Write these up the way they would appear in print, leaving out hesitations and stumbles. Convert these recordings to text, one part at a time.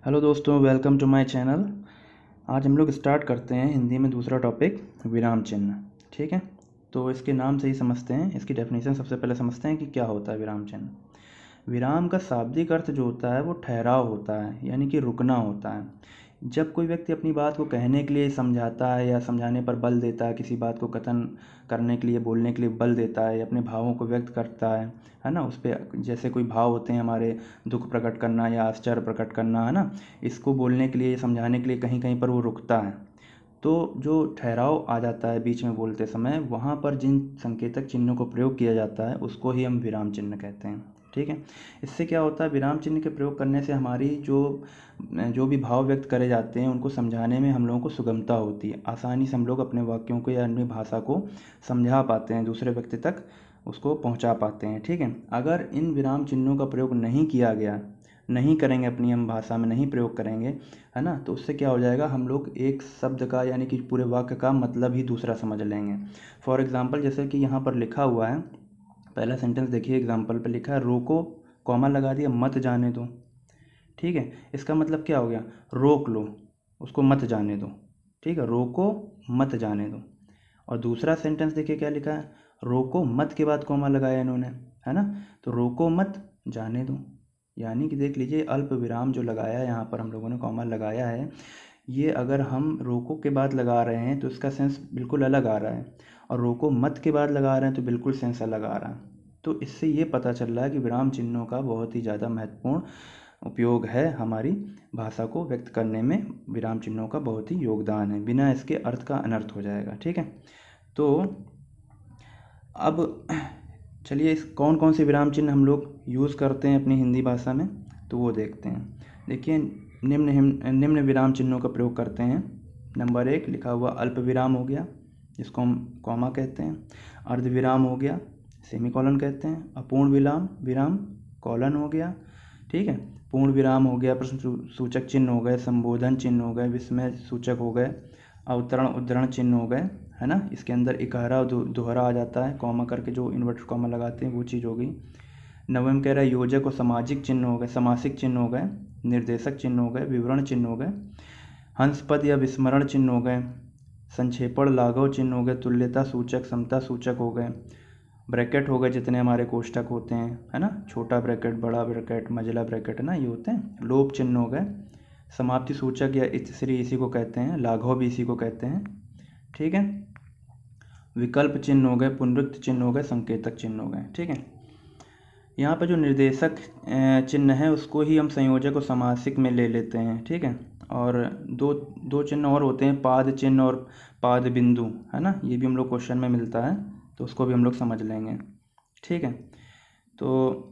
Hello दोस्तों, welcome to my channel. आज हम लोग स्टार्ट करते हैं हिंदी में दूसरा टॉपिक, विराम चिन्ह। ठीक है, तो इसके नाम से ही समझते हैं, इसकी डेफिनेशन सबसे पहले समझते हैं कि क्या होता है विराम चिन्ह। विराम का शाब्दिक अर्थ जो होता है वो ठहराव होता है, यानी कि रुकना होता है। जब कोई व्यक्ति अपनी बात को कहने के लिए समझाता है या समझाने पर बल देता है, किसी बात को कथन करने के लिए, बोलने के लिए बल देता है या अपने भावों को व्यक्त करता है ना, उस पर जैसे कोई भाव होते हैं हमारे, दुख प्रकट करना या आश्चर्य प्रकट करना, है ना, इसको बोलने के लिए, समझाने के लिए कहीं कहीं पर वो रुकता है। तो जो ठहराव आ जाता है बीच में बोलते समय, वहाँ पर जिन संकेतक चिन्हों को प्रयोग किया जाता है उसको ही हम विराम चिन्ह कहते हैं। ठीक है, इससे क्या होता है, विराम चिन्ह के प्रयोग करने से हमारी जो भी भाव व्यक्त करे जाते हैं उनको समझाने में हम लोगों को सुगमता होती है। आसानी से हम लोग अपने वाक्यों को या अपनी भाषा को समझा पाते हैं, दूसरे व्यक्ति तक उसको पहुंचा पाते हैं। ठीक है, अगर इन विराम चिन्हों का प्रयोग नहीं किया गया, नहीं करेंगे, अपनी हम भाषा में नहीं प्रयोग करेंगे, है ना, तो उससे क्या हो जाएगा, हम लोग एक शब्द का यानी कि पूरे वाक्य का मतलब ही दूसरा समझ लेंगे। फॉर एग्जाम्पल, जैसे कि यहाँ पर लिखा हुआ है, पहला सेंटेंस देखिए, एग्जाम्पल पे लिखा है, रोको, कॉमा लगा दिया, मत जाने दो। ठीक है, इसका मतलब क्या हो गया, रोक लो, उसको मत जाने दो। ठीक है, रोको मत जाने दो। और दूसरा सेंटेंस देखिए क्या लिखा है, रोको मत के बाद कॉमा लगाया इन्होंने, है ना, तो रोको मत जाने दो। यानी कि देख लीजिए, अल्प विराम जो लगाया है यहाँ पर हम लोगों ने, कॉमा लगाया है, ये अगर हम रोको के बाद लगा रहे हैं तो इसका सेंस बिल्कुल अलग आ रहा है, और रोको मत के बाद लगा रहे हैं तो बिल्कुल सेंस अलग आ रहा है। तो इससे ये पता चल रहा है कि विराम चिन्हों का बहुत ही ज़्यादा महत्वपूर्ण उपयोग है, हमारी भाषा को व्यक्त करने में विराम चिन्हों का बहुत ही योगदान है, बिना इसके अर्थ का अनर्थ हो जाएगा। ठीक है, तो अब चलिए, इस कौन कौन से विराम चिन्ह हम लोग यूज़ करते हैं अपनी हिंदी भाषा में, तो वो देखते हैं। देखिए, निम्न विराम चिन्हों का प्रयोग करते हैं। नंबर 1 लिखा हुआ अल्प विराम हो गया, जिसको हम कॉमा कहते हैं। अर्ध विराम हो गया, सेमीकोलन कहते हैं। अपूर्ण विराम विराम कॉलन हो गया। ठीक है, पूर्ण विराम हो गया, प्रश्न सूचक चिन्ह हो गए, संबोधन चिन्ह हो गए, विस्मय सूचक हो गए, अवतरण उद्धरण चिन्ह हो गए, है ना, इसके अंदर इकारा और दोहरा आ जाता है, कॉमा करके जो इन्वर्टेड कॉमा लगाते हैं वो चीज़ हो गई। नवम कह रहा है योजक और सामाजिक चिन्ह हो गए, समासिक चिन्ह हो गए, निर्देशक चिन्ह हो गए, विवरण चिन्ह हो गए, हंसपद या विस्मरण चिन्ह हो गए, संक्षेपण लाघव चिन्ह हो गए, तुल्यता सूचक, समता सूचक हो गए, ब्रैकेट हो गए जितने हमारे कोष्ठक होते हैं, है ना, छोटा ब्रैकेट, बड़ा ब्रैकेट, मझला ब्रैकेट, है ना, ये होते हैं। लोप चिन्ह हो गए, समाप्ति सूचक या इतिश्री इसी को कहते हैं, लाघव भी इसी को कहते हैं। ठीक है, विकल्प चिन्ह हो गए, पुनरुक्त चिन्ह हो गए, संकेतक चिन्ह हो गए। ठीक है, यहाँ पर जो निर्देशक चिन्ह है उसको ही हम संयोजक और समासिक में ले लेते हैं। ठीक है, और दो दो चिन्ह और होते हैं, पाद चिन्ह और पाद बिंदु, है ना, ये भी हम लोग क्वेश्चन में मिलता है, तो उसको भी हम लोग समझ लेंगे। ठीक है, तो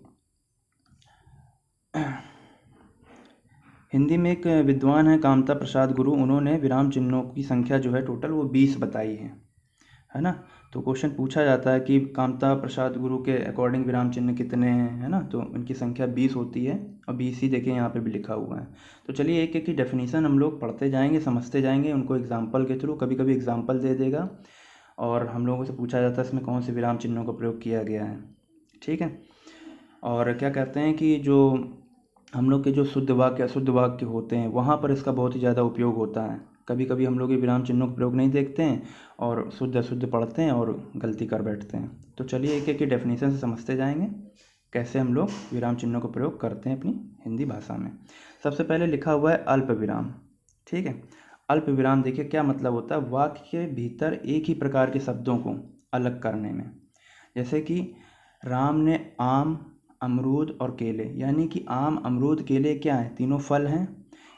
हिंदी में एक विद्वान है कामता प्रसाद गुरु, उन्होंने विराम चिन्हों की संख्या जो है टोटल वो 20 बताई है ना। तो क्वेश्चन पूछा जाता है कि कामता प्रसाद गुरु के अकॉर्डिंग विराम चिन्ह कितने हैं, है ना, तो उनकी संख्या 20 होती है, और 20 ही देखिए यहाँ पे भी लिखा हुआ है। तो चलिए एक एक की डेफिनेशन हम लोग पढ़ते जाएंगे, समझते जाएंगे उनको एग्जाम्पल के थ्रू। कभी कभी एग्जाम्पल दे देगा और हम लोगों से पूछा जाता है इसमें कौन से विराम चिन्हों का प्रयोग किया गया है। ठीक है, और क्या कहते हैं कि जो हम लोग के जो शुद्ध वाक्य अशुद्ध वाक्य होते हैं वहाँ पर इसका बहुत ही ज़्यादा उपयोग होता है। कभी कभी हम लोग ये विराम चिन्हों का प्रयोग नहीं देखते हैं और शुद्ध अशुद्ध पढ़ते हैं और गलती कर बैठते हैं। तो चलिए एक एक की डेफिनेशन से समझते जाएंगे कैसे हम लोग विराम चिन्हों का प्रयोग करते हैं अपनी हिंदी भाषा में। सबसे पहले लिखा हुआ है अल्प विराम। ठीक है, अल्प विराम देखिए क्या मतलब होता है, वाक्य के भीतर एक ही प्रकार के शब्दों को अलग करने में। जैसे कि राम ने आम, अमरूद और केले, यानी कि आम, अमरूद, केले क्या है, तीनों फल हैं,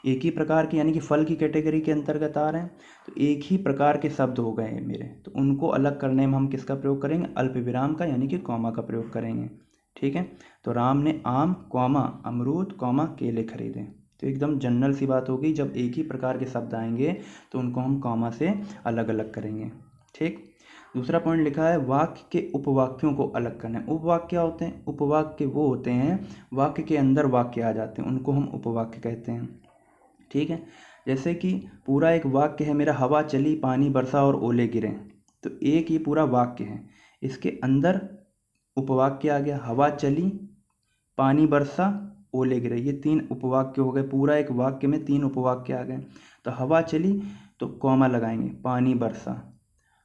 एक ही प्रकार के, यानी कि फल की कैटेगरी के अंतर्गत आ रहे हैं, तो एक ही प्रकार के शब्द हो गए मेरे, तो उनको अलग करने में हम किसका प्रयोग करेंगे, अल्प विराम का, यानी कि कॉमा का प्रयोग करेंगे। ठीक है, तो राम ने आम, कॉमा, अमरूद, कॉमा, केले खरीदे, तो एकदम जनरल सी बात होगी, जब एक ही प्रकार के शब्द आएंगे तो उनको हम कॉमा से अलग अलग करेंगे। ठीक, दूसरा पॉइंट लिखा है वाक्य के उपवाक्यों को अलग करना है। उपवाक्य क्या होते हैं, उपवाक्य वो होते हैं वाक्य के अंदर वाक्य आ जाते हैं, उनको हम उपवाक्य कहते हैं। ठीक है, जैसे कि पूरा एक वाक्य है मेरा, हवा चली, पानी बरसा और ओले गिरे, तो एक ये पूरा वाक्य है, इसके अंदर उपवाक्य आ गया, हवा चली, पानी बरसा ओले गिरे, ये 3 उपवाक्य हो गए। पूरा एक वाक्य में 3 उपवाक्य आ गए। तो हवा चली तो कॉमा लगाएंगे, पानी बरसा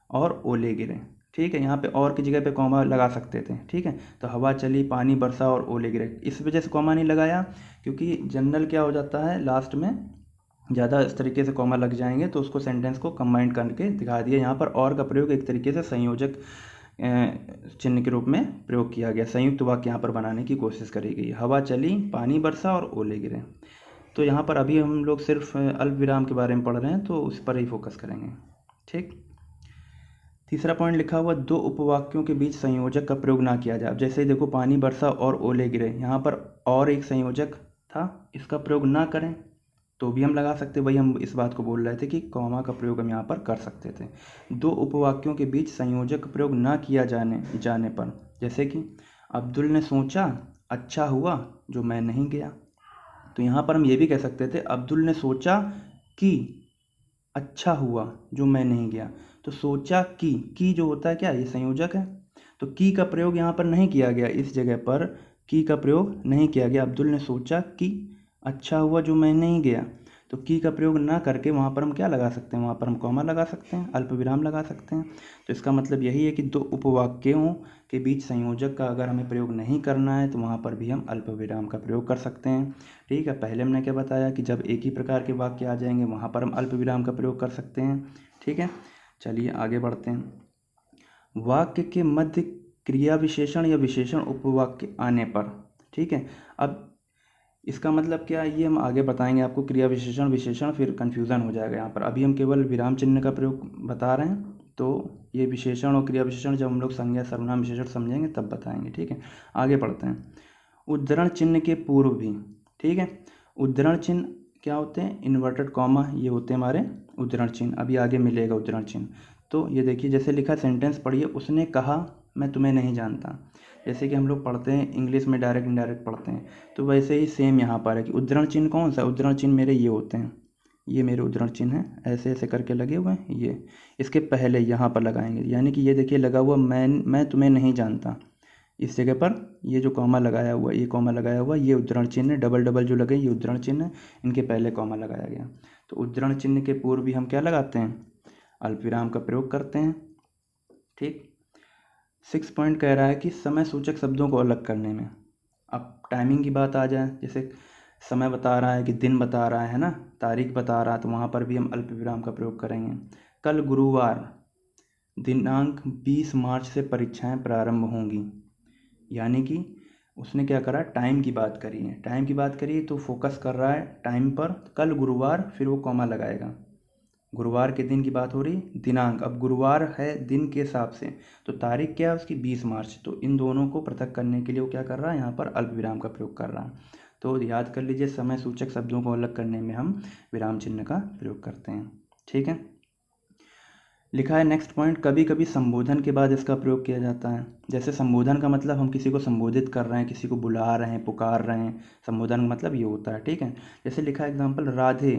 और ओले गिरे। ठीक है, यहाँ पे और की जगह पे कॉमा लगा सकते थे। ठीक है, तो हवा चली, पानी बरसा और ओले गिरे। इस वजह से कॉमा नहीं लगाया क्योंकि जनरल क्या हो जाता है, लास्ट में ज़्यादा इस तरीके से कॉमा लग जाएंगे तो उसको सेंटेंस को कंबाइन करके दिखा दिया। यहाँ पर और का प्रयोग एक तरीके से संयोजक चिन्ह के रूप में प्रयोग किया गया, संयुक्त वाक्य यहाँ पर बनाने की कोशिश करी गई। हवा चली, पानी बरसा और ओले गिरे। तो यहाँ पर अभी हम लोग सिर्फ अल्प विराम के बारे में पढ़ रहे हैं तो उस पर ही फोकस करेंगे। ठीक, तीसरा पॉइंट लिखा हुआ, 2 उपवाक्यों के बीच संयोजक का प्रयोग ना किया जाए। अब जैसे देखो, पानी बरसा और ओले गिरे, यहाँ पर और एक संयोजक था, इसका प्रयोग ना करें तो भी हम लगा सकते। वही हम इस बात को बोल रहे थे कि कॉमा का प्रयोग हम यहाँ पर कर सकते थे। 2 उपवाक्यों के बीच संयोजक का प्रयोग ना किया जाने पर, जैसे कि अब्दुल ने सोचा अच्छा हुआ जो मैं नहीं गया, तो यहाँ पर हम ये भी कह सकते थे अब्दुल ने सोचा कि अच्छा हुआ जो मैं नहीं गया। तो सोचा कि जो होता है क्या, ये संयोजक है। तो की का प्रयोग यहाँ पर नहीं किया गया, इस जगह पर की का प्रयोग नहीं किया गया। अब्दुल ने सोचा कि अच्छा हुआ जो मैं नहीं गया, तो की का प्रयोग ना करके वहाँ पर हम क्या लगा सकते हैं, वहाँ पर हम कॉमा लगा सकते हैं, अल्प विराम लगा सकते हैं। तो इसका मतलब यही है कि 2 उपवाक्यों के बीच संयोजक का अगर हमें प्रयोग नहीं करना है तो वहाँ पर भी हम अल्प विराम का प्रयोग कर सकते हैं। ठीक है, पहले हमने क्या बताया कि जब एक ही प्रकार के वाक्य आ जाएंगे वहाँ पर हम अल्प विराम का प्रयोग कर सकते हैं। ठीक है, चलिए आगे बढ़ते हैं। वाक्य के मध्य क्रिया विशेषण या विशेषण उपवाक्य आने पर, ठीक है, अब इसका मतलब क्या है ये हम आगे बताएंगे आपको। क्रिया विशेषण विशेषण फिर कन्फ्यूज़न हो जाएगा यहाँ पर। अभी हम केवल विराम चिन्ह का प्रयोग बता रहे हैं, तो ये विशेषण और क्रिया विशेषण जब हम लोग संज्ञा सर्वनाम विशेषण समझेंगे तब बताएंगे। ठीक है, आगे बढ़ते हैं। उद्धरण चिन्ह के पूर्व भी, ठीक है, उद्धरण चिन्ह क्या होते हैं, इन्वर्टेड कॉमा, ये होते हैं हमारे उद्धरण चिन्ह। अभी आगे मिलेगा उद्धरण चिन्ह। तो ये देखिए, जैसे लिखा सेंटेंस पढ़िए, उसने कहा मैं तुम्हें नहीं जानता। जैसे कि हम लोग पढ़ते हैं इंग्लिश में डायरेक्ट इनडायरेक्ट पढ़ते हैं, तो वैसे ही सेम यहाँ पर है कि उद्धरण चिन्ह कौन सा, उद्धरण चिन्ह मेरे ये होते हैं, ये मेरे उद्धरण चिन्ह हैं, ऐसे ऐसे करके लगे हुए हैं। ये इसके पहले यहाँ पर लगाएंगे, यानी कि ये देखिए लगा हुआ मैं तुम्हें नहीं जानता, इस जगह पर ये जो कॉमा लगाया हुआ, ये कॉमा लगाया हुआ, ये उद्धरण चिन्ह, डबल डबल जो लगे ये उद्धरण चिन्ह है, इनके पहले कॉमा लगाया गया। तो उद्धरण चिन्ह के पूर्व भी हम क्या लगाते हैं, अल्पविराम का प्रयोग करते हैं। ठीक, 6 पॉइंट कह रहा है कि समय सूचक शब्दों को अलग करने में। अब टाइमिंग की बात आ जाए, जैसे समय बता रहा है कि दिन बता रहा है ना, तारीख बता रहा है, तो वहाँ पर भी हम अल्पविराम का प्रयोग करेंगे। कल गुरुवार दिनांक 20 मार्च से परीक्षाएं प्रारंभ होंगी, यानी कि उसने क्या करा, टाइम की बात करी है, टाइम की बात करी तो फोकस कर रहा है टाइम पर। कल गुरुवार, फिर वो कॉमा लगाएगा, गुरुवार के दिन की बात हो रही, दिनांक, अब गुरुवार है दिन के हिसाब से, तो तारीख क्या है उसकी 20 मार्च, तो इन दोनों को पृथक करने के लिए वो क्या कर रहा है, यहाँ पर अल्प विराम का प्रयोग कर रहा है। तो याद कर लीजिए, समय सूचक शब्दों को अलग करने में हम विराम चिन्ह का प्रयोग करते हैं। ठीक है, लिखा है नेक्स्ट पॉइंट, कभी कभी संबोधन के बाद इसका प्रयोग किया जाता है। जैसे संबोधन का मतलब हम किसी को संबोधित कर रहे हैं, किसी को बुला रहे हैं, पुकार रहे हैं, संबोधन का मतलब ये होता है। ठीक है, जैसे लिखा है एग्जाम्पल, राधे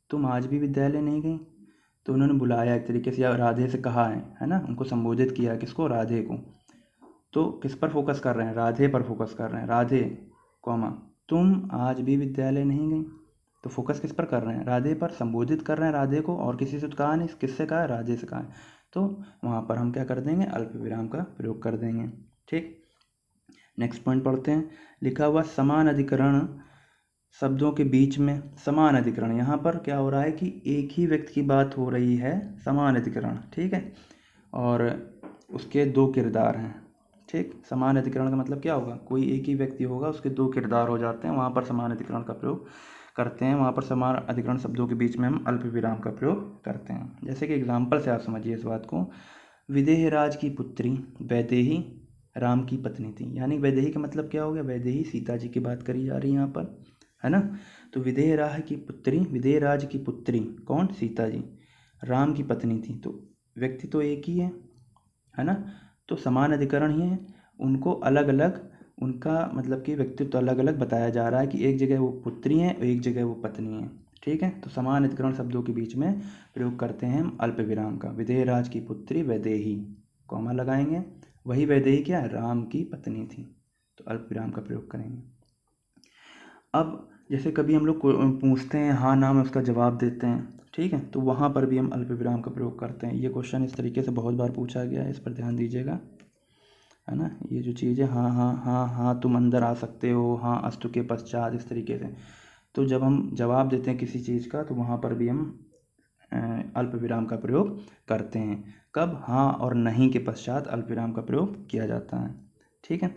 तुम आज भी विद्यालय नहीं गई, तो उन्होंने बुलाया एक तरीके से, या राधे से कहा है ना, उनको संबोधित किया, किसको, राधे को। तो किस पर फोकस कर रहे हैं, राधे पर फोकस कर रहे हैं, राधे कॉमा तुम आज भी विद्यालय नहीं गई, तो फोकस किस पर कर रहे हैं, राधे पर, संबोधित कर रहे हैं राधे को, और किसी से तो कहा नहीं, किससे कहा है, राधे से कहा है, तो वहाँ पर हम क्या कर देंगे, अल्प विराम का प्रयोग कर देंगे। ठीक, नेक्स्ट पॉइंट पढ़ते हैं। लिखा हुआ समान अधिकरण शब्दों के बीच में, समान अधिकरण, यहाँ पर क्या हो रहा है कि एक ही व्यक्ति की बात हो रही है, समान अधिकरण। ठीक है, और उसके 2 किरदार हैं। ठीक, समान अधिकरण का मतलब क्या होगा, कोई एक ही व्यक्ति होगा, उसके 2 किरदार हो जाते हैं, वहाँ पर समान अधिकरण का प्रयोग करते हैं। वहाँ पर समान अधिकरण शब्दों के बीच में हम अल्प विराम का प्रयोग करते हैं। जैसे कि एग्जाम्पल से आप समझिए इस बात को, विदेहराज की पुत्री वैदेही राम की पत्नी थी, यानी वैदेही का मतलब क्या हो गया, वैदेही सीता जी की बात करी जा रही है यहाँ पर, है ना। तो विदेहराज की पुत्री, विदेहराज की पुत्री कौन, सीता जी, राम की पत्नी थी, तो व्यक्ति तो एक ही है ना, तो समान अधिकरण ही है, उनको अलग अलग, उनका मतलब कि व्यक्तित्व अलग अलग बताया जा रहा है कि एक जगह वो पुत्री हैं और एक जगह वो पत्नी हैं। ठीक है, तो समान अधिकरण शब्दों के बीच में प्रयोग करते हैं हम अल्प विराम का। विदेहराज की पुत्री वैदेही, कॉमा लगाएंगे, वही वैदेही क्या है, राम की पत्नी थी, तो अल्प विराम का प्रयोग करेंगे। अब जैसे कभी हम लोग पूछते हैं हाँ ना में उसका जवाब देते हैं, ठीक है, तो वहाँ पर भी हम अल्प विराम का प्रयोग करते हैं। ये क्वेश्चन इस तरीके से बहुत बार पूछा गया है, इस पर ध्यान दीजिएगा, है ना। ये जो चीज़ है हाँ हाँ हाँ हाँ तुम अंदर आ सकते हो, हाँ अस्तु के पश्चात, इस तरीके से। तो जब हम जवाब देते हैं किसी चीज़ का तो वहाँ पर भी हम अल्प विराम का प्रयोग करते हैं। कब? हाँ और नहीं के पश्चात अल्प विराम का प्रयोग किया जाता है, ठीक है।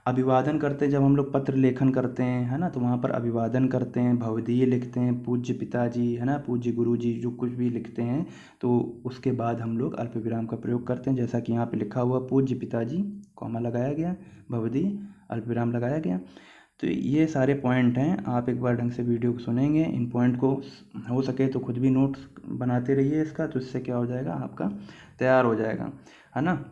अभिवादन करते हैं, जब हम लोग पत्र लेखन करते हैं, है ना, तो वहाँ पर अभिवादन करते हैं, भवदीय लिखते हैं, पूज्य पिताजी, है ना, पूज्य गुरुजी, जो कुछ भी लिखते हैं तो उसके बाद हम लोग अल्प विराम का प्रयोग करते हैं। जैसा कि यहाँ पे लिखा हुआ पूज्य पिताजी, कॉमा लगाया गया, भवदीय, अल्प विराम लगाया गया। तो ये सारे पॉइंट हैं, आप एक बार ढंग से वीडियो को सुनेंगे, इन पॉइंट को हो सके तो खुद भी नोट्स बनाते रहिए इसका, तो इससे क्या हो जाएगा, आपका तैयार हो जाएगा, है ना।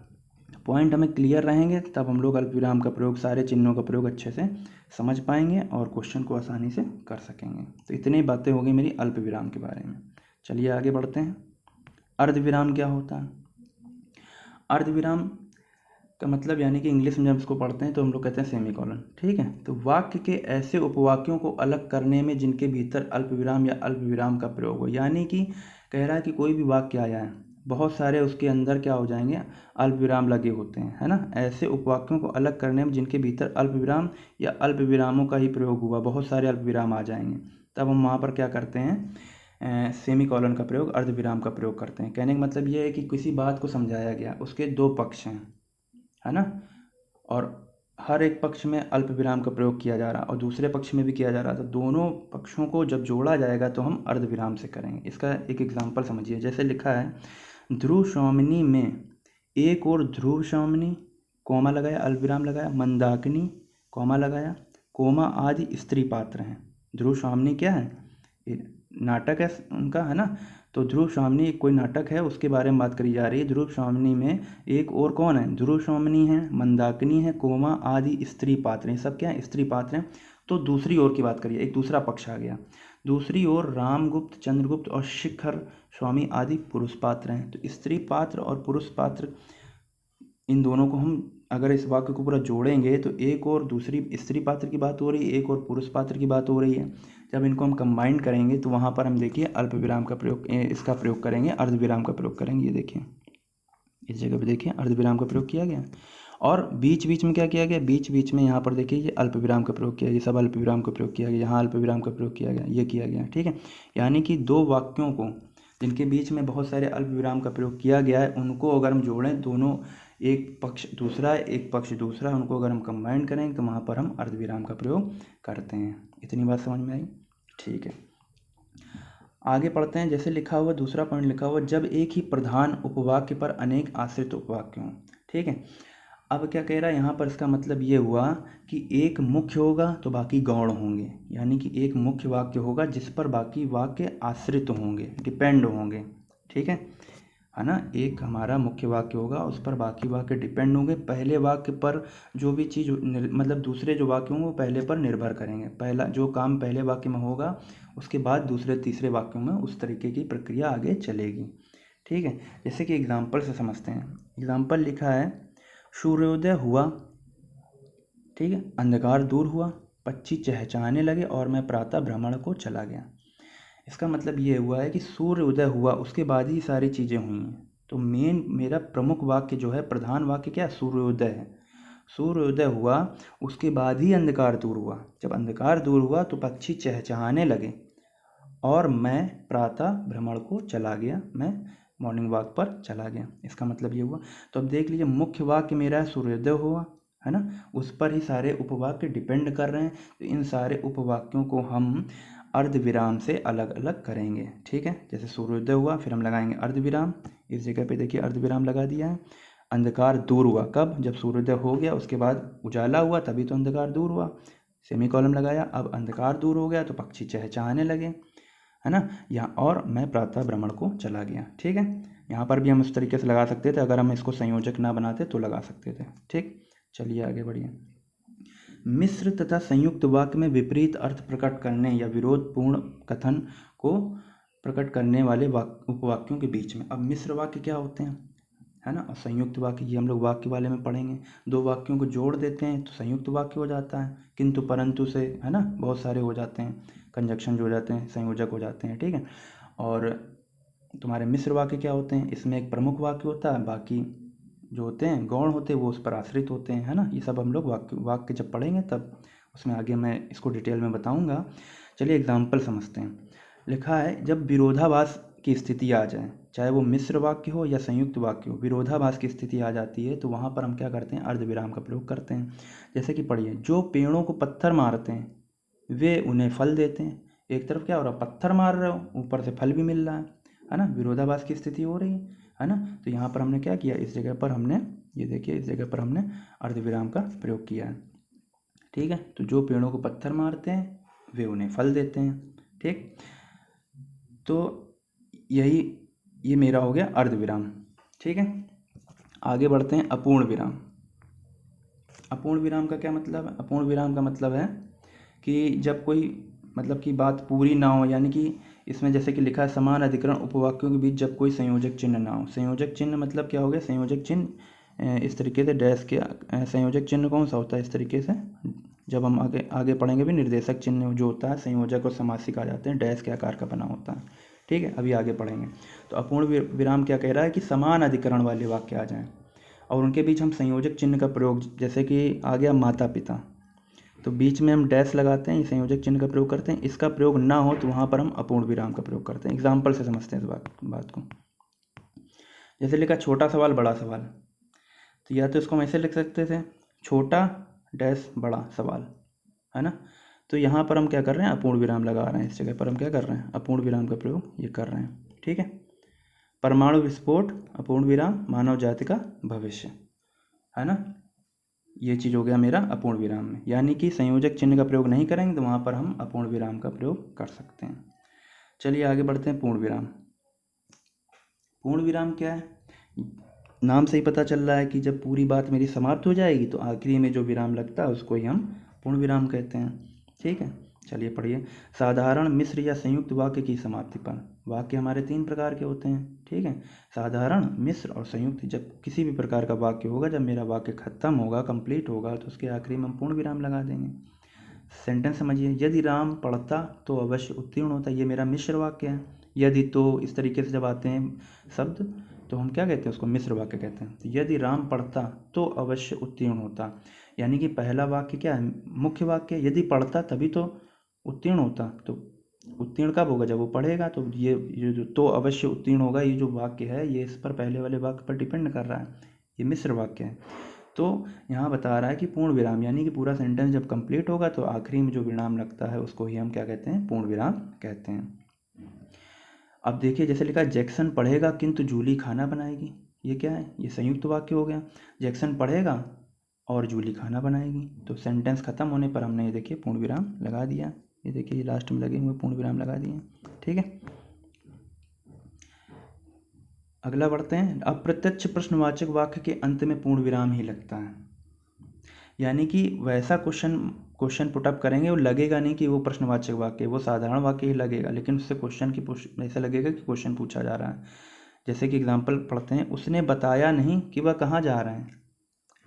पॉइंट हमें क्लियर रहेंगे तब हम लोग अल्प विराम का प्रयोग, सारे चिन्हों का प्रयोग अच्छे से समझ पाएंगे और क्वेश्चन को आसानी से कर सकेंगे। तो इतनी बातें हो गई मेरी अल्प विराम के बारे में। चलिए आगे बढ़ते हैं। अर्ध विराम क्या होता है? अर्ध विराम का मतलब यानी कि इंग्लिश में जब इसको पढ़ते हैं तो हम लोग कहते हैं सेमी कॉलन, ठीक है। तो वाक्य के ऐसे उपवाक्यों को अलग करने में जिनके भीतर अल्प विराम या अल्प विराम का प्रयोग हो, यानी कि कह रहा है कि कोई भी वाक्य आया है, बहुत सारे उसके अंदर क्या हो जाएंगे, अल्प विराम लगे होते हैं, है ना। ऐसे उपवाक्यों को अलग करने में जिनके भीतर अल्प विराम या अल्प विरामों का ही प्रयोग हुआ, बहुत सारे अल्प विराम आ जाएंगे, तब हम वहाँ पर क्या करते हैं, सेमी कॉलन का प्रयोग, अर्ध विराम का प्रयोग करते हैं। कहने का मतलब ये है कि किसी बात को समझाया गया, उसके दो पक्ष हैं, है ना, और हर एक पक्ष में अल्प विराम का प्रयोग किया जा रहा और दूसरे पक्ष में भी किया जा रहा, तो दोनों पक्षों को जब जोड़ा जाएगा तो हम अर्ध विराम से करेंगे। इसका एक एग्जांपल समझिए, जैसे लिखा है ध्रुव स्वामिनी में, एक और ध्रुव स्वामिनी, कोमा लगाया, अल्प विराम लगाया, मंदाकिनी, कोमा लगाया, कोमा आदि स्त्री पात्र हैं। ध्रुव स्वामिनी क्या है, नाटक है उनका, है ना। तो ध्रुव स्वामिनी कोई नाटक है, उसके बारे में बात करी जा रही है। ध्रुव स्वामिनी में एक और कौन है, ध्रुव स्वामिनी है, मंदाकिनी है, कोमा आदि स्त्री पात्र हैं, सब क्या है, स्त्री पात्र हैं। तो दूसरी ओर की बात करिए, एक दूसरा पक्ष आ गया। दूसरी ओर रामगुप्त, चंद्रगुप्त और शिखर स्वामी आदि पुरुष पात्र हैं। तो स्त्री पात्र और पुरुष पात्र, इन दोनों को हम अगर इस वाक्य को पूरा जोड़ेंगे तो एक और दूसरी स्त्री पात्र की बात हो रही है, एक और पुरुष पात्र की बात हो रही है। जब इनको हम कंबाइन करेंगे तो वहाँ पर हम देखिए अल्प विराम का प्रयोग, इसका प्रयोग करेंगे, अर्ध विराम का प्रयोग करेंगे। ये देखिए इस जगह पे देखिए अर्ध विराम का प्रयोग किया गया, और बीच बीच में क्या किया गया, बीच बीच में यहाँ पर देखिए ये अल्प विराम का प्रयोग किया गया, ये सब अल्प विराम का प्रयोग किया गया, यहाँ अल्प विराम का प्रयोग किया गया, ये किया गया, ठीक है। यानी कि दो वाक्यों को जिनके बीच में बहुत सारे अल्प विराम का प्रयोग किया गया है, उनको अगर हम जोड़ें, दोनों एक पक्ष दूसरा एक पक्ष दूसरा, उनको अगर हम कंबाइन करेंगे तो वहाँ पर हम अर्ध विराम का प्रयोग करते हैं। इतनी बात समझ में आई, ठीक है। आगे पढ़ते हैं। जैसे लिखा हुआ दूसरा पॉइंट लिखा हुआ, जब एक ही प्रधान उपवाक्य पर अनेक आश्रित उपवाक्य हों, ठीक है। अब क्या कह रहा है यहाँ पर, इसका मतलब ये हुआ कि एक मुख्य होगा तो बाकी गौण होंगे, यानी कि एक मुख्य वाक्य होगा जिस पर बाकी वाक्य आश्रित होंगे, डिपेंड होंगे, ठीक है ना। एक हमारा मुख्य वाक्य होगा, उस पर बाकी वाक्य डिपेंड होंगे। पहले वाक्य पर जो भी चीज़ मतलब दूसरे जो वाक्य होंगे वो पहले पर निर्भर करेंगे। पहला जो काम पहले वाक्य में होगा उसके बाद दूसरे तीसरे वाक्यों में उस तरीके की प्रक्रिया आगे चलेगी, ठीक है। जैसे कि एग्जाम्पल से समझते हैं। एग्जाम्पल लिखा है, सूर्योदय हुआ, ठीक है, अंधकार दूर हुआ, पक्षी चहचहाने लगे और मैं प्रातः भ्रमण को चला गया। इसका मतलब ये हुआ है कि सूर्य उदय हुआ, उसके बाद ही सारी चीज़ें हुई हैं। तो मेन मेरा प्रमुख वाक्य जो है, प्रधान वाक्य क्या है, सूर्योदय है। सूर्योदय हुआ, उसके बाद ही अंधकार दूर हुआ। जब अंधकार दूर हुआ तो पक्षी चहचहाने लगे और मैं प्रातः भ्रमण को चला गया, मैं मॉर्निंग वॉक पर चला गया। इसका मतलब ये हुआ। तो अब देख लीजिए, मुख्य वाक्य मेरा है सूर्योदय हुआ, है ना, उस पर ही सारे उपवाक्य डिपेंड कर रहे हैं। तो इन सारे उपवाक्यों को हम अर्ध विराम से अलग अलग करेंगे, ठीक है। जैसे सूर्योदय हुआ, फिर हम लगाएंगे अर्ध विराम, इस जगह पे देखिए अर्ध विराम लगा दिया है। अंधकार दूर हुआ, कब, जब सूर्योदय हो गया, उसके बाद उजाला हुआ, तभी तो अंधकार दूर हुआ, सेमी कॉलम लगाया। अब अंधकार दूर हो गया तो पक्षी चहचहाने लगे, है ना, यहाँ, और मैं प्रातः भ्रमण को चला गया, ठीक है। यहाँ पर भी हम इस तरीके से लगा सकते थे, अगर हम इसको संयोजक ना बनाते तो लगा सकते थे, ठीक। चलिए आगे बढ़िए। मिश्र तथा संयुक्त वाक्य में विपरीत अर्थ प्रकट करने या विरोधपूर्ण कथन को प्रकट करने वाले उपवाक्यों के बीच में। अब मिश्र वाक्य क्या होते हैं, है ना। और संयुक्त वाक्य, ये हम लोग वाक्य वाले में पढ़ेंगे। दो वाक्यों को जोड़ देते हैं तो संयुक्त वाक्य हो जाता है। किंतु परंतु से, है ना, बहुत सारे हो जाते हैं, कंजक्शन जो हो जाते हैं, संयोजक हो जाते हैं, ठीक है। और तुम्हारे मिश्र वाक्य क्या होते हैं, इसमें एक प्रमुख वाक्य होता है, बाकी जो होते हैं गौण होते हैं वो उस पर आश्रित होते हैं, है ना। ये सब हम लोग वाक्य जब पढ़ेंगे तब उसमें आगे मैं इसको डिटेल में बताऊंगा। चलिए एग्जाम्पल समझते हैं। लिखा है, जब विरोधाभास की स्थिति आ जाए, चाहे वो मिश्र वाक्य हो या संयुक्त वाक्य हो, विरोधाभास की स्थिति आ जाती है तो वहाँ पर हम क्या करते हैं, अर्धविराम का प्रयोग करते हैं। जैसे कि पढ़िए, जो पेड़ों को पत्थर मारते हैं वे उन्हें फल देते हैं। एक तरफ क्या हो रहा है, पत्थर मार रहे हो, ऊपर से फल भी मिल रहा है ना, विरोधाभास की स्थिति हो रही है ना। तो यहाँ पर हमने क्या किया, इस जगह पर हमने, ये देखिए, इस जगह पर हमने अर्धविराम का प्रयोग किया है, ठीक है। तो जो पेड़ों को पत्थर मारते हैं वे उन्हें फल देते हैं, ठीक। तो यही, ये मेरा हो गया अर्धविराम, ठीक है। आगे बढ़ते हैं, अपूर्ण विराम। अपूर्ण विराम का क्या मतलब है, अपूर्ण विराम का मतलब है कि जब कोई, मतलब कि बात पूरी ना हो, यानी कि इसमें जैसे कि लिखा है, समान अधिकरण उपवाक्यों के बीच जब कोई संयोजक चिन्ह ना हो। संयोजक चिन्ह मतलब क्या हो गया, संयोजक चिन्ह इस तरीके से डैश के, संयोजक चिन्ह कौन सा होता है, इस तरीके से, जब हम आगे आगे पढ़ेंगे भी, निर्देशक चिन्ह जो होता है, संयोजक और समासिक आ जाते हैं, डैश के आकार का बना होता है, ठीक है। अभी आगे पढ़ेंगे। तो अपूर्ण विराम क्या कह रहा है कि समान अधिकरण वाले वाक्य आ जाएं और उनके बीच हम संयोजक चिन्ह का प्रयोग, जैसे कि आ गया माता पिता, तो बीच में हम डैश लगाते हैं, संयोजक चिन्ह का प्रयोग करते हैं। इसका प्रयोग ना हो तो वहाँ पर हम अपूर्ण विराम का प्रयोग करते हैं। एग्जाम्पल से समझते हैं इस बात को। जैसे लिखा, छोटा सवाल बड़ा सवाल, तो या तो इसको हम ऐसे लिख सकते थे, छोटा डैश बड़ा सवाल, है ना। तो यहाँ पर हम क्या कर रहे हैं, अपूर्ण विराम लगा रहे हैं, इस जगह पर हम क्या कर रहे हैं, अपूर्ण विराम का प्रयोग ये कर रहे हैं, ठीक है। परमाणु विस्फोट, अपूर्ण विराम, मानव जाति का भविष्य, है ना। ये चीज़ हो गया मेरा अपूर्ण विराम में, यानी कि संयोजक चिन्ह का प्रयोग नहीं करेंगे तो वहाँ पर हम अपूर्ण विराम का प्रयोग कर सकते हैं। चलिए आगे बढ़ते हैं, पूर्ण विराम। पूर्ण विराम क्या है, नाम से ही पता चल रहा है कि जब पूरी बात मेरी समाप्त हो जाएगी तो आखिरी में जो विराम लगता है उसको ही हम पूर्ण विराम कहते हैं, ठीक है। चलिए पढ़िए, साधारण मिश्र या संयुक्त वाक्य की समाप्ति पर। वाक्य हमारे तीन प्रकार के होते हैं, ठीक है, साधारण, मिश्र और संयुक्त। जब किसी भी प्रकार का वाक्य होगा, जब मेरा वाक्य खत्म होगा, कंप्लीट होगा, तो उसके आखिरी में हम पूर्ण विराम लगा देंगे। सेंटेंस समझिए, यदि राम पढ़ता तो अवश्य उत्तीर्ण होता, ये मेरा मिश्र वाक्य है। यदि तो, इस तरीके से जब आते हैं शब्द तो हम क्या कहते हैं, उसको मिश्र वाक्य कहते हैं। तो यदि राम पढ़ता तो अवश्य उत्तीर्ण होता, यानी कि पहला वाक्य क्या है, मुख्य वाक्य, यदि पढ़ता तभी तो उत्तीर्ण होता। तो उत्तीर्ण कब होगा, जब वो पढ़ेगा। तो ये जो तो अवश्य उत्तीर्ण होगा, ये जो वाक्य है ये इस पर, पहले वाले वाक्य पर डिपेंड कर रहा है, ये मिश्र वाक्य है। तो यहाँ बता रहा है कि पूर्ण विराम, यानी कि पूरा सेंटेंस जब कंप्लीट होगा तो आखिरी में जो विराम लगता है उसको ही हम क्या कहते हैं, पूर्ण विराम कहते हैं। अब देखिए, जैसे लिखा है, जैक्सन पढ़ेगा किंतु जूली खाना बनाएगी, ये क्या है, ये संयुक्त वाक्य हो गया। जैक्सन पढ़ेगा और जूली खाना बनाएगी, तो सेंटेंस खत्म होने पर हमने ये देखिए पूर्ण विराम लगा दिया। ये देखिए, ये लास्ट में लगे हुए पूर्ण विराम लगा दिए, ठीक है। अगला बढ़ते हैं, अप्रत्यक्ष प्रश्नवाचक वाक्य के अंत में पूर्ण विराम ही लगता है, यानी कि वैसा क्वेश्चन पुटअप करेंगे, वो लगेगा नहीं कि वो प्रश्नवाचक वाक्य, वो साधारण वाक्य ही लगेगा, लेकिन उससे क्वेश्चन की ऐसा लगेगा कि क्वेश्चन पूछा जा रहा है। जैसे कि एग्जांपल पढ़ते हैं, उसने बताया नहीं कि वह कहाँ जा रहे हैं,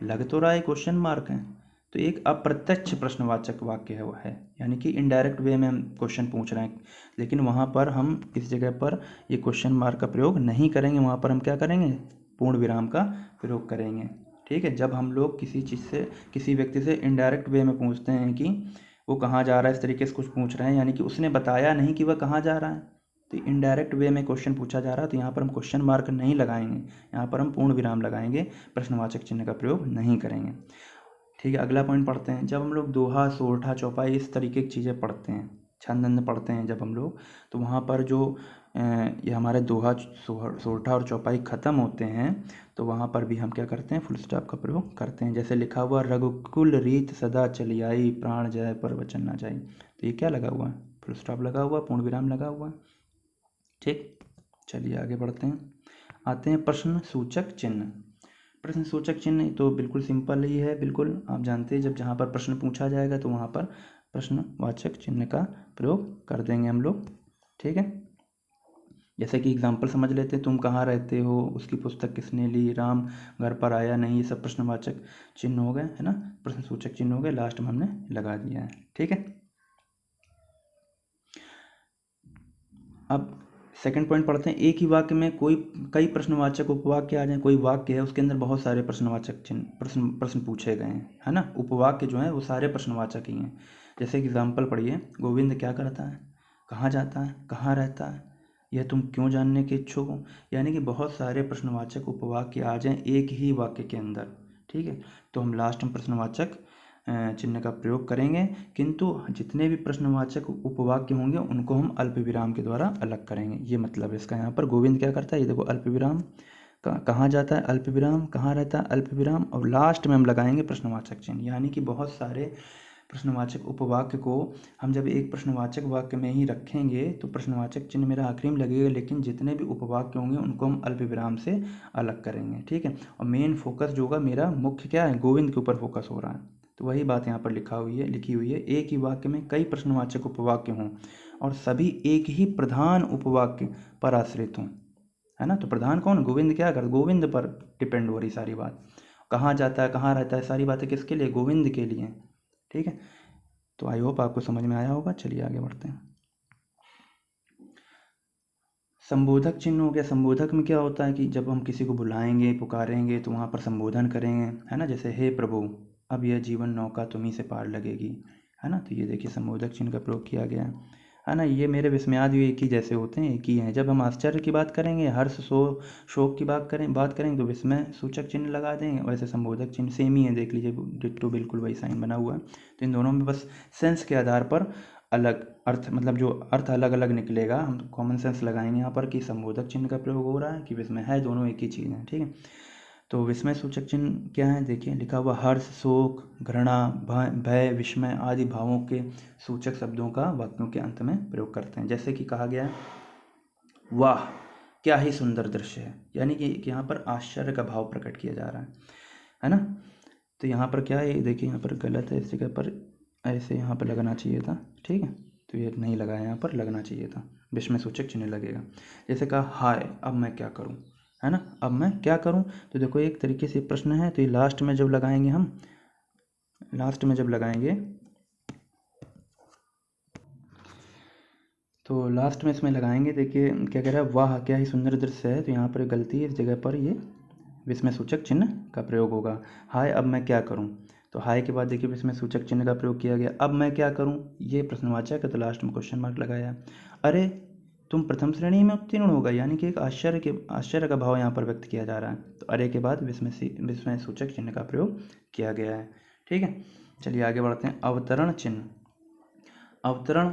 लग तो रहा है क्वेश्चन मार्क है, तो एक अप्रत्यक्ष प्रश्नवाचक वाक्य है वो है, यानी कि इनडायरेक्ट वे में हम क्वेश्चन पूछ रहे हैं, लेकिन वहाँ पर हम इस जगह पर ये क्वेश्चन मार्क का प्रयोग नहीं करेंगे, वहाँ पर हम क्या करेंगे, पूर्ण विराम का प्रयोग करेंगे, ठीक है। जब हम लोग किसी चीज़ से, किसी व्यक्ति से इनडायरेक्ट वे में पूछते हैं कि वो कहाँ जा रहा है, इस तरीके से कुछ पूछ रहे हैं, यानी कि उसने बताया नहीं कि वह कहाँ जा रहा है, तो इनडायरेक्ट वे में क्वेश्चन पूछा जा रहा है, तो यहाँ पर हम क्वेश्चन मार्क नहीं लगाएंगे, यहाँ पर हम पूर्ण विराम लगाएंगे, प्रश्नवाचक चिन्ह का प्रयोग नहीं करेंगे, ठीक है। अगला पॉइंट पढ़ते हैं, जब हम लोग दोहा, सोरठा, चौपाई, इस तरीके की चीज़ें पढ़ते हैं, छंद पढ़ते हैं जब हम लोग, तो वहाँ पर जो ये हमारे दोहा, सोरठा और चौपाई ख़त्म होते हैं, तो वहाँ पर भी हम क्या करते हैं, फुल स्टॉप का प्रयोग करते हैं। जैसे लिखा हुआ, रघुकुल रीत सदा चली आई, प्राण जाए पर वचन ना जाई, तो ये क्या लगा हुआ है, फुल स्टॉप लगा हुआ, पूर्ण विराम लगा हुआ, ठीक। चलिए आगे बढ़ते हैं, आते हैं प्रश्न सूचक चिन्ह। प्रश्न सूचक चिन्ह तो बिल्कुल सिंपल ही है, बिल्कुल आप जानते हैं, जब जहाँ पर प्रश्न पूछा जाएगा तो वहाँ पर प्रश्नवाचक चिन्ह का प्रयोग कर देंगे हम लोग, ठीक है। जैसे कि एग्जाम्पल समझ लेते हैं, तुम कहाँ रहते हो, उसकी पुस्तक किसने ली, राम घर पर आया नहीं, ये सब प्रश्नवाचक चिन्ह हो गए, है ना, प्रश्नसूचक चिन्ह हो गए, लास्ट में हमने लगा दिया है। ठीक है, अब सेकंड पॉइंट पढ़ते हैं। एक ही वाक्य में कोई कई प्रश्नवाचक उपवाक्य आ जाए, कोई वाक्य है उसके अंदर बहुत सारे प्रश्नवाचक चिन्ह प्रश्न पूछे गए हैं, है ना, उपवाक्य जो है वो सारे प्रश्नवाचक ही हैं। जैसे एग्जाम्पल पढ़िए, गोविंद क्या करता है, कहाँ जाता है, कहाँ रहता है, यह तुम क्यों जानने के इच्छुक हो। यानी कि बहुत सारे प्रश्नवाचक उपवाक्य आ जाएं एक ही वाक्य के अंदर। ठीक है, तो हम लास्ट में प्रश्नवाचक चिन्ह का प्रयोग करेंगे, किंतु जितने भी प्रश्नवाचक उपवाक्य होंगे उनको हम अल्प विराम के द्वारा अलग करेंगे। ये मतलब है इसका। यहाँ पर गोविंद क्या करता है, ये देखो अल्प विराम, कहाँ जाता है अल्प विराम, कहाँ रहता है अल्प विराम, और लास्ट में हम लगाएंगे प्रश्नवाचक चिन्ह। यानी कि बहुत सारे प्रश्नवाचक उपवाक्य को हम जब एक प्रश्नवाचक वाक्य में ही रखेंगे तो प्रश्नवाचक चिन्ह मेरा आखिरी में लगेगा, लेकिन जितने भी उपवाक्य होंगे उनको हम अल्प विराम से अलग करेंगे। ठीक है, और मेन फोकस जो होगा मेरा मुख्य क्या है, गोविंद के ऊपर फोकस हो रहा है। तो वही बात यहाँ पर लिखी हुई है, एक ही वाक्य में कई प्रश्नवाचक उपवाक्य हों और सभी एक ही प्रधान उपवाक्य पर आश्रित हों, है ना। तो प्रधान कौन, गोविंद क्या कर, गोविंद पर डिपेंड हो रही सारी बात। कहाँ जाता है, कहाँ रहता है, सारी बातें किसके लिए, गोविंद के लिए। ठीक है, तो आई होप आपको समझ में आया होगा। चलिए आगे बढ़ते हैं। संबोधक चिन्ह हो गया। संबोधक में क्या होता है कि जब हम किसी को बुलाएंगे, पुकारेंगे, तो वहाँ पर संबोधन करेंगे, है ना। जैसे हे प्रभु, अब यह जीवन नौका तुम्ही से पार लगेगी, है ना। तो ये देखिए संबोधक चिन्ह का प्रयोग किया गया है ना। ये मेरे विस्मयादि एक ही जैसे होते हैं, एक ही हैं। जब हम आश्चर्य की बात करेंगे, हर्ष शोक की बात करेंगे तो विस्मय सूचक चिन्ह लगा देंगे। वैसे संबोधक चिन्ह सेम ही है, देख लीजिए डिट्टो बिल्कुल वही साइन बना हुआ है। तो इन दोनों में बस सेंस के आधार पर अलग अर्थ, मतलब जो अर्थ अलग अलग निकलेगा, हम कॉमन सेंस लगाएंगे यहाँ पर कि संबोधक चिन्ह का प्रयोग हो रहा है कि विस्मय है, दोनों एक ही चीज़ है। ठीक है, तो विस्मय सूचक चिन्ह क्या है, देखिए लिखा हुआ हर्ष, शोक, घृणा, भय, विस्मय आदि भावों के सूचक शब्दों का वाक्यों के अंत में प्रयोग करते हैं। जैसे कि कहा गया वाह क्या ही सुंदर दृश्य है, यानी कि यहाँ पर आश्चर्य का भाव प्रकट किया जा रहा है ना। तो यहाँ पर क्या है, देखिए यहाँ पर गलत है, इस जगह पर ऐसे यहाँ पर लगना चाहिए था। ठीक है, तो ये नहीं लगा, यहाँ पर लगना चाहिए था, विस्मय सूचक चिन्ह लगेगा। जैसे कहा हाय अब मैं क्या करूँ, है ना, अब मैं क्या करूँ। तो देखो एक तरीके से प्रश्न है, तो ये लास्ट में जब लगाएंगे हम, तो लास्ट में इसमें लगाएंगे, देखिए क्या कह रहा है, वाह क्या ही सुंदर दृश्य है। तो यहाँ पर गलती है, इस जगह पर ये विस्मय सूचक चिन्ह का प्रयोग होगा। हाय अब मैं क्या करूँ, तो हाय के बाद देखिए विस्मय सूचक चिन्ह का प्रयोग किया गया। अब मैं क्या करूँ, ये प्रश्नवाचक है, तो लास्ट में क्वेश्चन मार्क लगाया। अरे तुम प्रथम श्रेणी में उत्तीर्ण होगा, यानी कि एक आश्चर्य का भाव यहाँ पर व्यक्त किया जा रहा है। तो अरे के बाद विस्मय सूचक चिन्ह का प्रयोग किया गया है। ठीक है, चलिए आगे बढ़ते हैं। अवतरण चिन्ह, अवतरण,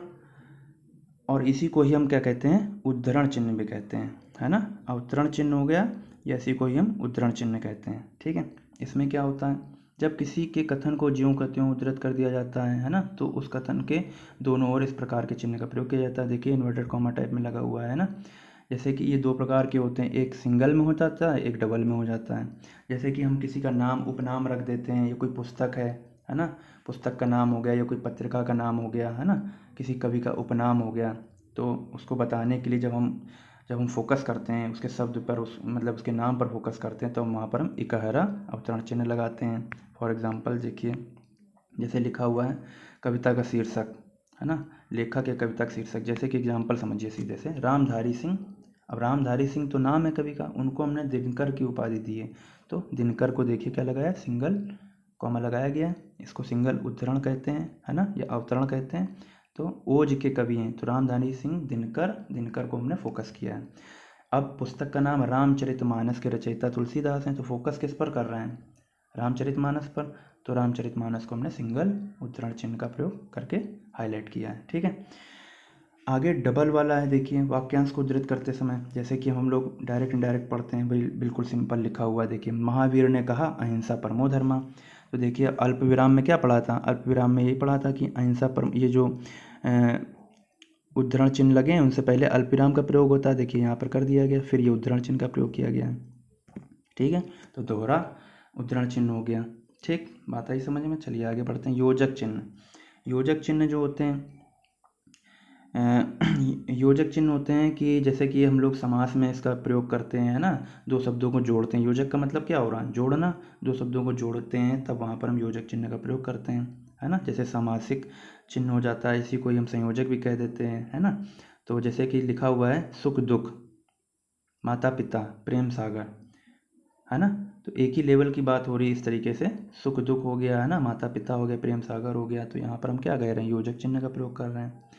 और इसी को ही हम क्या कहते हैं, उद्धरण चिन्ह भी कहते हैं, है ना। अवतरण चिन्ह हो गया, या इसी को ही हम उद्धरण चिन्ह कहते हैं। ठीक है, इसमें क्या होता है, जब किसी के कथन को ज्यों का त्यों उद्धृत कर दिया जाता है ना, तो उस कथन के दोनों ओर इस प्रकार के चिन्ह का प्रयोग किया जाता है। देखिए इन्वर्टेड कॉमा टाइप में लगा हुआ है ना। जैसे कि ये दो प्रकार के होते हैं, एक सिंगल में हो जाता है, एक डबल में हो जाता है। जैसे कि हम किसी का नाम उपनाम रख देते हैं, ये कोई पुस्तक है ना, पुस्तक का नाम हो गया, या कोई पत्रिका का नाम हो गया, है ना, किसी कवि का उपनाम हो गया। तो उसको बताने के लिए जब हम फोकस करते हैं उसके शब्द पर, उस मतलब उसके नाम पर फोकस करते हैं, तो वहाँ पर हम इकहरा अवतरण चिन्ह लगाते हैं। फॉर एग्जांपल देखिए, जैसे लिखा हुआ है कविता का शीर्षक, है ना, लेखक या कविता का शीर्षक। जैसे कि एग्जांपल समझिए सीधे से, रामधारी सिंह। अब रामधारी सिंह तो नाम है कवि का, उनको हमने दिनकर की उपाधि दी है। तो दिनकर को देखिए क्या लगाया, सिंगल कॉमा लगाया गया है, इसको सिंगल उद्धरण कहते हैं, है ना, या अवतरण कहते हैं। तो ओज के कवि हैं, तो रामधारी सिंह दिनकर को हमने फोकस किया है। अब पुस्तक का नाम रामचरितमानस के रचयिता तुलसीदास हैं, तो फोकस किस पर कर रहे हैं, रामचरितमानस पर। तो रामचरितमानस को हमने सिंगल उद्धरण चिन्ह का प्रयोग करके हाईलाइट किया है। ठीक है, आगे डबल वाला है, देखिए वाक्यांश को उद्धृत करते समय, जैसे कि हम लोग डायरेक्ट इनडायरेक्ट पढ़ते हैं, बिल्कुल सिंपल लिखा हुआ है। देखिए महावीर ने कहा अहिंसा परमो धर्मा। तो देखिए अल्प विराम में क्या पढ़ा था, अल्प विराम में यही पढ़ा था कि अहिंसा परम, ये जो उद्धरण चिन्ह लगे हैं उनसे पहले अल्प विराम का प्रयोग होता है। देखिए यहाँ पर कर दिया गया, फिर ये उद्धरण चिन्ह का प्रयोग किया गया है। ठीक है, तो दोहरा उद्धरण चिन्ह हो गया। ठीक, बात आई समझ में। चलिए आगे बढ़ते हैं। योजक चिन्ह, योजक चिन्ह जो होते हैं, योजक चिन्ह होते हैं कि जैसे कि हम लोग समास में इसका प्रयोग करते हैं ना, दो शब्दों को जोड़ते हैं। योजक का मतलब क्या हो रहा है, जोड़ना। दो शब्दों को जोड़ते हैं तब वहाँ पर हम योजक चिन्ह का प्रयोग करते हैं, है ना। जैसे सामासिक चिन्ह हो जाता है, इसी को ही हम संयोजक भी कह देते हैं, है ना। तो जैसे कि लिखा हुआ है सुख दुख, माता पिता, प्रेम सागर, है ना। तो एक ही लेवल की बात हो रही है इस तरीके से। सुख दुख हो गया, है ना, माता पिता हो गया, प्रेम सागर हो गया। तो यहाँ पर हम क्या कह रहे हैं, योजक चिन्ह का प्रयोग कर रहे हैं।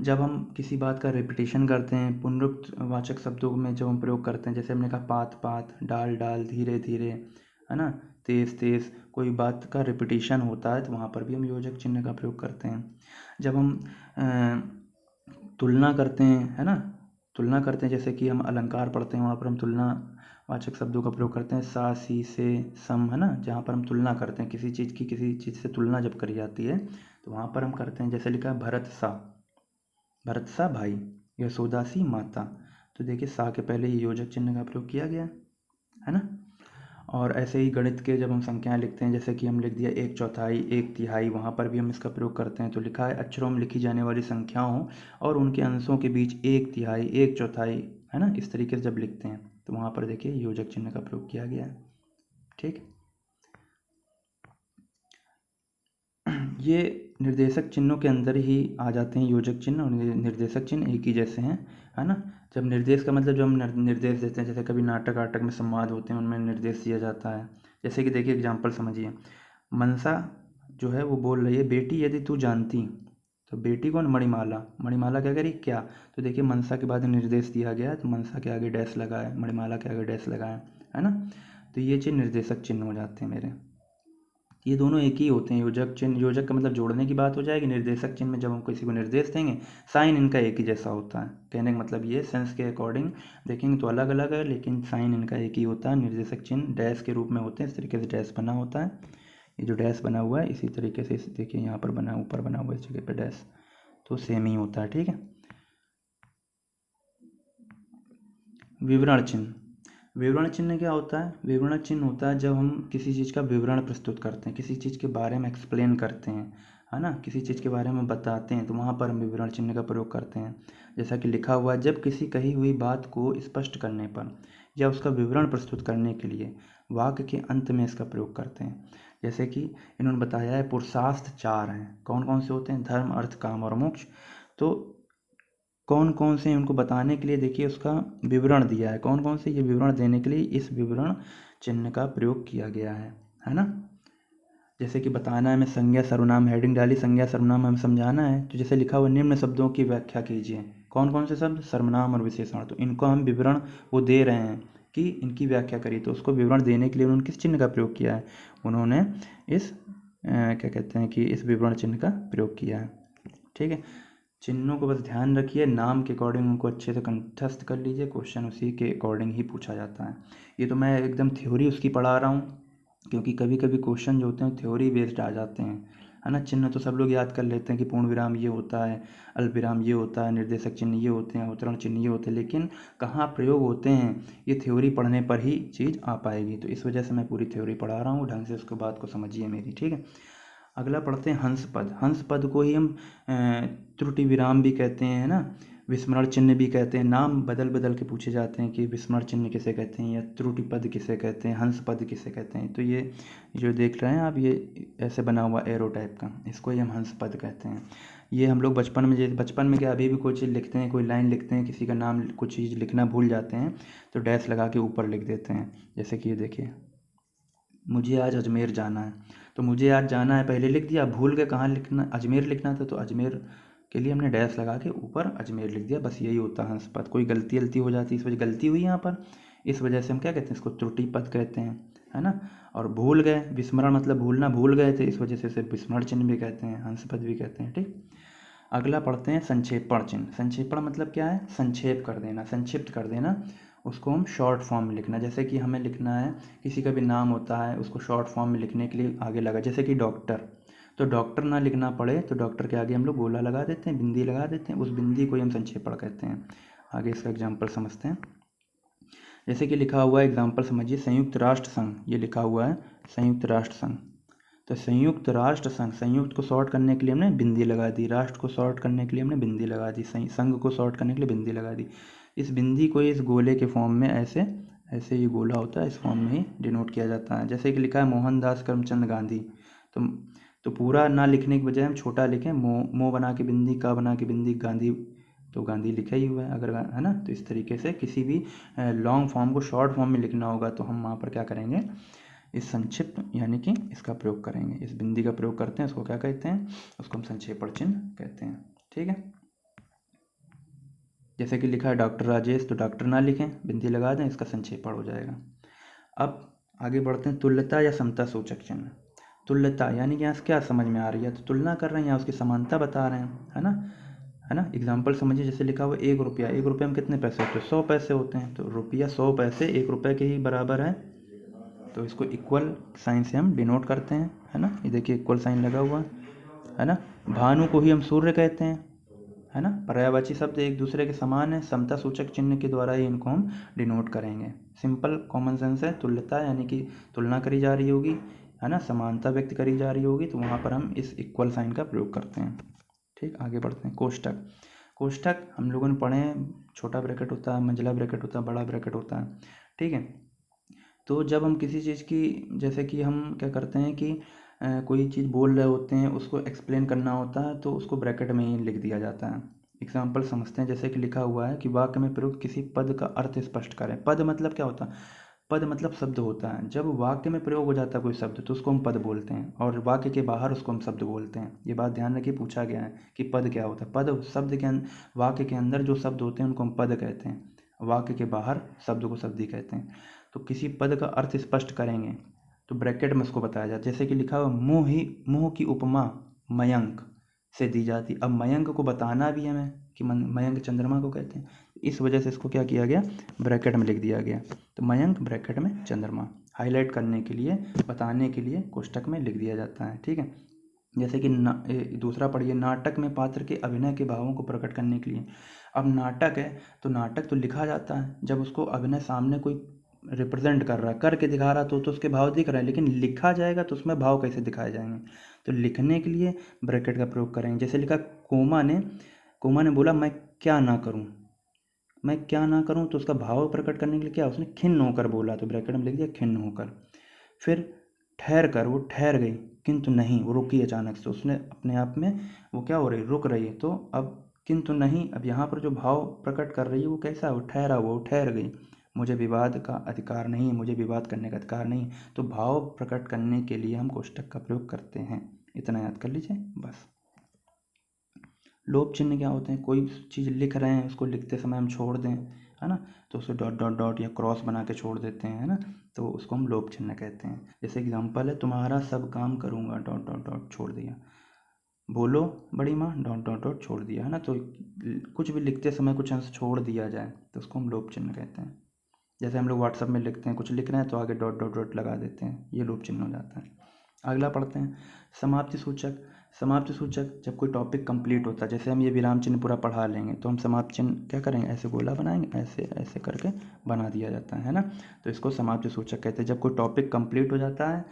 जब हम किसी बात का रिपीटेशन करते हैं, पुनरुक्तवाचक शब्दों में जब हम प्रयोग करते हैं, जैसे हमने कहा पात पात, डाल डाल, धीरे धीरे, है ना, तेज तेज, कोई बात का रिपीटेशन होता है तो वहाँ पर भी हम योजक चिन्ह का प्रयोग करते हैं। जब हम तुलना करते हैं, है ना, तुलना करते हैं, जैसे कि हम अलंकार पढ़ते हैं, वहाँ पर हम तुलना वाचक शब्दों का प्रयोग करते हैं, सा सी से सम, है ना। जहाँ पर हम तुलना करते हैं किसी चीज़ की, किसी चीज़ से तुलना जब करी जाती है तो वहाँ पर हम करते हैं। जैसे लिखा है भरत सा भाई, यशोदा सी माता। तो देखिए सा के पहले ये योजक चिन्ह का प्रयोग किया गया है ना। और ऐसे ही गणित के जब हम संख्याएं लिखते हैं, जैसे कि हम लिख दिया 1/4, 1/3, वहाँ पर भी हम इसका प्रयोग करते हैं। तो लिखा है अक्षरों में लिखी जाने वाली संख्याओं और उनके अंशों के बीच 1/3, 1/4, है ना, इस तरीके से जब लिखते हैं तो वहाँ पर देखिए योजक चिन्ह का प्रयोग किया गया है। ठीक, ये निर्देशक चिन्हों के अंदर ही आ जाते हैं। योजक चिन्ह और निर्देशक चिन्ह एक ही जैसे हैं, है ना। जब निर्देश का मतलब जब हम निर्देश देते हैं, जैसे कभी नाटक वाटक में संवाद होते हैं, उनमें निर्देश दिया जाता है। जैसे कि देखिए एग्जाम्पल समझिए, मनसा जो है वो बोल रही है, बेटी यदि तू जानती, तो बेटी कौन, मणिमाला। मणिमाला क्या करी, क्या। तो देखिए मनसा के बाद निर्देश दिया गया है तो मनसा के आगे डैश लगा है, मणिमाला के आगे डैश लगा है ना। तो ये चिन्ह निर्देशक चिन्ह हो जाते हैं मेरे। ये दोनों एक ही होते हैं। योजक चिन्ह, योजक का मतलब जोड़ने की बात हो जाएगी। निर्देशक चिन्ह में जब हम किसी को निर्देश देंगे, साइन इनका एक ही जैसा होता है। कहने का मतलब ये, सेंस के अकॉर्डिंग देखेंगे तो अलग अलग है, लेकिन साइन इनका एक ही होता है। निर्देशक चिन्ह डैश के रूप में होते हैं, इस तरीके से डैश बना होता है। ये जो डैश बना हुआ है इसी तरीके से देखिए यहाँ पर बना, ऊपर बना हुआ है इस जगह पर डैश, तो सेम ही होता है। ठीक है। विवरण चिन्ह, विवरण चिन्ह क्या होता है, विवरण चिन्ह होता है जब हम किसी चीज़ का विवरण प्रस्तुत करते हैं, किसी चीज़ के बारे में एक्सप्लेन करते हैं, है ना, किसी चीज़ के बारे में बताते हैं, तो वहाँ पर हम विवरण चिन्ह का प्रयोग करते हैं। जैसा कि लिखा हुआ है, जब किसी कही हुई बात को स्पष्ट करने पर या उसका विवरण प्रस्तुत करने के लिए वाक्य के अंत में इसका प्रयोग करते हैं। जैसे कि इन्होंने बताया है पुरुषार्थ 4 हैं, कौन कौन से होते हैं, धर्म अर्थ काम और मोक्ष। तो कौन कौन से उनको बताने के लिए देखिए उसका विवरण दिया है, कौन कौन से, ये विवरण देने के लिए इस विवरण चिन्ह का प्रयोग किया गया है ना। जैसे कि बताना है, हमें संज्ञा सर्वनाम, हेडिंग डाली संज्ञा सर्वनाम हमें समझाना है, तो जैसे लिखा हुआ निम्न शब्दों की व्याख्या कीजिए, कौन कौन से शब्द, सर्वनाम और विशेषण। तो इनको हम विवरण वो दे रहे हैं कि इनकी व्याख्या करिए, तो उसको विवरण देने के लिए उन्होंने किस चिन्ह का प्रयोग किया है, उन्होंने इस क्या कहते हैं कि इस विवरण चिन्ह का प्रयोग किया है। ठीक है। चिन्हों को बस ध्यान रखिए, नाम के अकॉर्डिंग उनको अच्छे से कंठस्थ कर लीजिए, क्वेश्चन उसी के अकॉर्डिंग ही पूछा जाता है। ये तो मैं एकदम थ्योरी उसकी पढ़ा रहा हूँ, क्योंकि कभी कभी क्वेश्चन जो होते हैं थ्योरी बेस्ड आ जाते हैं, है ना। चिन्ह तो सब लोग याद कर लेते हैं कि पूर्ण विराम ये होता है, अल्प विराम ये होता है, निर्देशक चिन्ह ये होते हैं, अवतरण चिन्ह ये होते हैं, लेकिन कहाँ प्रयोग होते हैं ये थ्योरी पढ़ने पर ही चीज़ आ पाएगी। तो इस वजह से मैं पूरी थ्योरी पढ़ा रहा हूँ, ढंग से उसको बात को समझिए मेरी। ठीक है। अगला पढ़ते हैं हंस पद। हंस पद को ही हम त्रुटि विराम भी कहते हैं, है ना, विस्मरण चिन्ह भी कहते हैं। नाम बदल बदल के पूछे जाते हैं कि विस्मरण चिन्ह किसे कहते हैं या त्रुटि पद किसे कहते हैं, हंस पद किसे कहते हैं। तो ये जो देख रहे हैं आप, ये ऐसे बना हुआ एरो टाइप का, इसको ही हम हंस पद कहते हैं। ये हम लोग बचपन में क्या, अभी भी कोई चीज़ लिखते हैं, कोई लाइन लिखते हैं, किसी का नाम कुछ चीज़ लिखना भूल जाते हैं तो डैश लगा के ऊपर लिख देते हैं। जैसे कि ये देखिए, मुझे आज अजमेर जाना है, तो मुझे आज जाना है पहले लिख दिया, भूल के कहाँ लिखना, अजमेर लिखना था, तो अजमेर के लिए हमने डैश लगा के ऊपर अजमेर लिख दिया। बस यही होता है हंस पद। कोई गलती हो जाती है, इस वजह गलती हुई यहाँ पर, इस वजह से हम क्या कहते हैं, इसको त्रुटि पद कहते हैं, है ना। और भूल गए, विस्मरण मतलब भूलना, भूल गए थे, इस वजह से इसे विस्मरण चिन्ह भी कहते हैं, हंस पद भी कहते हैं। ठीक। अगला पढ़ते हैं संक्षेपण चिन्ह। संक्षेपण मतलब क्या है, संक्षेप कर देना, संक्षिप्त कर देना, उसको हम शॉर्ट फॉर्म में लिखना। जैसे कि हमें लिखना है, किसी का भी नाम होता है उसको शॉर्ट फॉर्म में लिखने के लिए आगे लगा, जैसे कि डॉक्टर, तो डॉक्टर ना लिखना पड़े तो डॉक्टर के आगे हम लोग गोला लगा देते हैं, बिंदी लगा देते हैं, उस बिंदी को ही हम संक्षेपण कहते हैं। आगे इसका एग्जाम्पल समझते हैं। जैसे कि लिखा हुआ है, एग्जाम्पल समझिए, संयुक्त राष्ट्र संघ, ये लिखा हुआ है संयुक्त राष्ट्र संघ, तो संयुक्त राष्ट्र संघ, संयुक्त को शॉर्ट करने के लिए हमने बिंदी लगा दी, राष्ट्र को शॉर्ट करने के लिए हमने बिंदी लगा दी, संघ को शॉर्ट करने के लिए बिंदी लगा दी। इस बिंदी को इस गोले के फॉर्म में ऐसे ऐसे ये गोला होता है, इस फॉर्म में ही डिनोट किया जाता है। जैसे कि लिखा है मोहनदास करमचंद गांधी, तो पूरा ना लिखने के बजाय हम छोटा लिखें, मो बना के बिंदी, का बना के बिंदी, गांधी, तो गांधी लिखा ही हुआ है अगर, है ना। तो इस तरीके से किसी भी लॉन्ग फॉर्म को शॉर्ट फॉर्म में लिखना होगा तो हम वहाँ पर क्या करेंगे, इस संक्षिप्त यानी कि इसका प्रयोग करेंगे, इस बिंदी का प्रयोग करते हैं। उसको क्या कहते हैं, उसको हम संक्षेपण चिन्ह कहते हैं। ठीक है, जैसे कि लिखा है डॉक्टर राजेश, तो डॉक्टर ना लिखें, बिंदी लगा दें, इसका संक्षेपण हो जाएगा। अब आगे बढ़ते हैं, तुल्यता या समता सूचक चिन्ह। तुल्यता यानी कि यहाँ से क्या समझ में आ रही है, तो तुलना कर रहे हैं या उसकी समानता बता रहे हैं, है ना। एग्जाम्पल समझिए, जैसे लिखा हुआ 1 रुपया, 1 रुपये में कितने पैसे होते हैं, 100 पैसे होते हैं, तो रुपया 100 पैसे 1 रुपये के ही बराबर है, तो इसको इक्वल साइन से हम डिनोट करते हैं, है ना। ये देखिए इक्वल साइन लगा हुआ है ना। भानु को ही हम सूर्य कहते हैं, है ना। पर्यायवाची शब्द एक दूसरे के समान है, समता सूचक चिन्ह के द्वारा ही इनको हम डिनोट करेंगे। सिंपल कॉमन सेंस है। तुल्यता यानी कि तुलना करी जा रही होगी, है ना, समानता व्यक्त करी जा रही होगी, तो वहाँ पर हम इस इक्वल साइन का प्रयोग करते हैं। ठीक, आगे बढ़ते हैं। कोष्ठक, कोष्ठक हम लोगों ने पढ़े हैं, छोटा ब्रैकेट होता है, मंझला ब्रैकेट होता है, बड़ा ब्रैकेट होता है। ठीक है, तो जब हम किसी चीज़ की, जैसे कि हम क्या करते हैं कि कोई चीज़ बोल रहे होते हैं, उसको एक्सप्लेन करना होता है, तो उसको ब्रैकेट में ही लिख दिया जाता है। एग्जाम्पल समझते हैं, जैसे कि लिखा हुआ है कि वाक्य में प्रयुक्त किसी पद का अर्थ स्पष्ट करें। पद मतलब क्या होता है, पद मतलब शब्द होता है। जब वाक्य में प्रयोग हो जाता है कोई शब्द तो उसको हम पद बोलते हैं, और वाक्य के बाहर उसको हम शब्द बोलते हैं। ये बात ध्यान रखिए, पूछा गया है कि पद क्या होता है। पद शब्द के वाक्य के अंदर जो शब्द होते हैं उनको हम पद कहते हैं, वाक्य के बाहर शब्द को शब्द ही कहते हैं। तो किसी पद का अर्थ स्पष्ट करेंगे तो ब्रैकेट में उसको बताया जाता है। जैसे कि लिखा हुआ मुँह की उपमा मयंक से दी जाती। अब मयंक को बताना भी हमें कि मयंक चंद्रमा को कहते हैं, इस वजह से इसको क्या किया गया, ब्रैकेट में लिख दिया गया। तो मयंक ब्रैकेट में चंद्रमा, हाईलाइट करने के लिए, बताने के लिए कोष्टक में लिख दिया जाता है। ठीक है, जैसे कि दूसरा पढ़िए, नाटक में पात्र के अभिनय के भावों को प्रकट करने के लिए। अब नाटक है तो नाटक तो लिखा जाता है, जब उसको अभिनय सामने कोई रिप्रेजेंट कर रहा है, करके दिखा रहा तो उसके भाव दिख रहा है, लेकिन लिखा जाएगा तो उसमें भाव कैसे दिखाए जाएंगे, तो लिखने के लिए ब्रैकेट का प्रयोग करेंगे। जैसे लिखा, कोमा ने बोला मैं क्या ना करूं, मैं क्या ना करूं, तो उसका भाव प्रकट करने के लिए क्या, उसने खिन्न होकर बोला, तो ब्रैकेट में लिख दिया खिन्न होकर। फिर ठहर कर, वो ठहर गई, किंतु नहीं, वो रुकी अचानक से, उसने अपने आप में वो क्या हो रही, रुक रही है। तो अब किंतु नहीं, अब यहाँ पर जो भाव प्रकट कर रही है वो कैसा है, वो ठहरा हुआ, वो ठहर गई। मुझे विवाद का अधिकार नहीं है, मुझे विवाद करने का अधिकार नहीं। तो भाव प्रकट करने के लिए हम कोष्टक का प्रयोग करते हैं। इतना याद कर लीजिए बस। लोप चिन्ह क्या होते हैं, कोई चीज़ लिख रहे हैं, उसको लिखते समय हम छोड़ दें, है ना, तो उसे डॉट डॉट डॉट या क्रॉस बना के छोड़ देते हैं, है ना, तो उसको हम लोप चिन्ह कहते हैं। जैसे एग्जांपल है, तुम्हारा सब काम करूँगा, डॉट डॉट डॉट छोड़ दिया। बोलो बड़ी माँ, डॉट डॉट डॉट छोड़ दिया, है ना। तो कुछ भी लिखते समय कुछ अंश छोड़ दिया जाए तो उसको हम लोप चिन्ह कहते हैं। जैसे हम लोग व्हाट्सएप में लिखते हैं, कुछ लिख रहे हैं तो आगे डॉट डॉट डॉट लगा देते हैं, ये लोप चिन्ह हो जाता है। अगला पढ़ते हैं, समाप्ति सूचक। समाप्ति सूचक जब कोई टॉपिक कंप्लीट होता है, जैसे हम ये विराम चिन्ह पूरा पढ़ा लेंगे तो हम समाप्ति चिन्ह क्या करेंगे, ऐसे गोला बनाएंगे, ऐसे ऐसे करके बना दिया जाता है ना, तो इसको समाप्ति सूचक कहते हैं। जब कोई टॉपिक कंप्लीट हो जाता है,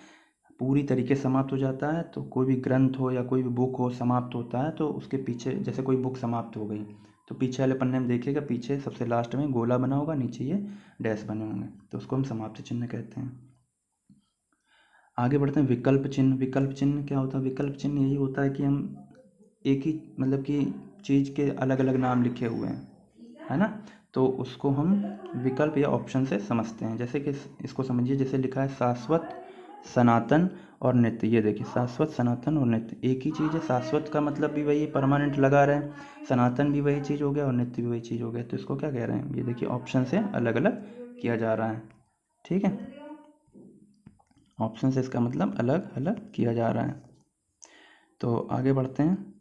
पूरी तरीके से समाप्त हो जाता है, तो कोई भी ग्रंथ हो या कोई भी बुक हो समाप्त होता है, तो उसके पीछे, जैसे कोई बुक समाप्त हो गई तो पीछे वाले पन्ने में देखिएगा, पीछे सबसे लास्ट में गोला बना होगा, नीचे ये डैश बने होंगे, तो उसको हम समाप्ति चिन्ह कहते हैं। आगे बढ़ते हैं, विकल्प चिन्ह। विकल्प चिन्ह क्या होता है, विकल्प चिन्ह यही होता है कि हम एक ही मतलब कि चीज़ के अलग अलग नाम लिखे हुए हैं, है ना, तो उसको हम विकल्प या ऑप्शन से समझते हैं। जैसे कि इसको समझिए, जैसे लिखा है शाश्वत, सनातन और नित्य। ये देखिए, शाश्वत, सनातन और नित्य एक ही चीज़ है। शाश्वत का मतलब भी वही परमानेंट लगा रहे हैं, सनातन भी वही चीज़ हो गया और नित्य भी वही चीज़ हो गया, तो इसको क्या कह रहे हैं, ये देखिए ऑप्शन से अलग अलग किया जा रहा है। ठीक है, ऑप्शन से इसका मतलब अलग अलग किया जा रहा है। तो आगे बढ़ते हैं,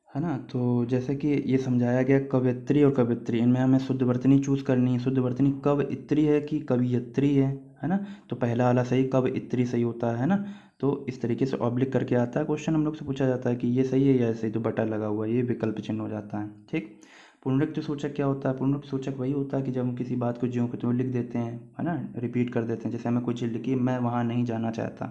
है ना। तो जैसे कि ये समझाया गया कवयित्री और कवयित्री, इनमें हमें शुद्ध वर्तनी चूज़ करनी है। शुद्ध वर्तनी कवयित्री है कि कवयित्री है ना, तो पहला वाला सही, कवयित्री सही होता है ना। तो इस तरीके से ऑब्लिक करके आता है क्वेश्चन, हम लोग से पूछा जाता है कि ये सही है या सही, तो बटा लगा हुआ है, ये विकल्प चिन्ह हो जाता है। ठीक, पुनरुक्त सूचक क्या होता है? पुनरुक्त सूचक वही होता है कि जब हम किसी बात को ज्यों को त्यों लिख देते हैं, है ना, रिपीट कर देते हैं। जैसे हमें कोई चीज़ लिखी, मैं वहाँ नहीं जाना चाहता,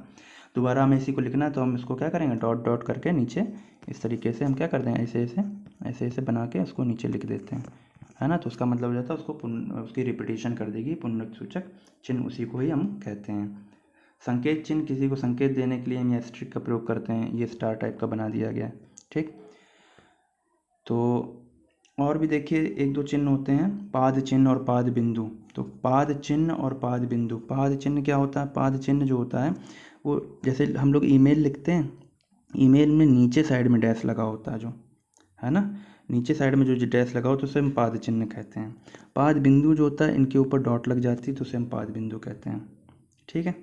दोबारा हमें इसी को लिखना है तो हम इसको क्या करेंगे, डॉट डॉट करके नीचे इस तरीके से हम क्या कर देंगे, ऐसे ऐसे ऐसे ऐसे बना के उसको नीचे लिख देते हैं, है ना। तो उसका मतलब हो जाता है उसको उसकी रिपीटेशन कर देगी पुनरुक्त सूचक चिन्ह, उसी को ही हम कहते हैं। संकेत चिन्ह, किसी को संकेत देने के लिए हम एस्टेरिस्क का प्रयोग करते हैं, ये स्टार टाइप का बना दिया गया है, ठीक। तो और भी देखिए एक दो चिन्ह होते हैं, पाद चिन्ह और पाद बिंदु। तो पाद चिन्ह और पाद बिंदु, पाद चिन्ह क्या होता है? पाद चिन्ह जो होता है वो जैसे हम लोग ईमेल लिखते हैं, ईमेल में नीचे साइड में डैश लगा होता है जो, है ना, नीचे साइड में जो डैश लगा हो तो उसे हम पाद चिन्ह कहते हैं। पाद बिंदु जो होता है इनके ऊपर डॉट लग जाती है तो उसे हम पाद बिंदु कहते हैं, ठीक है।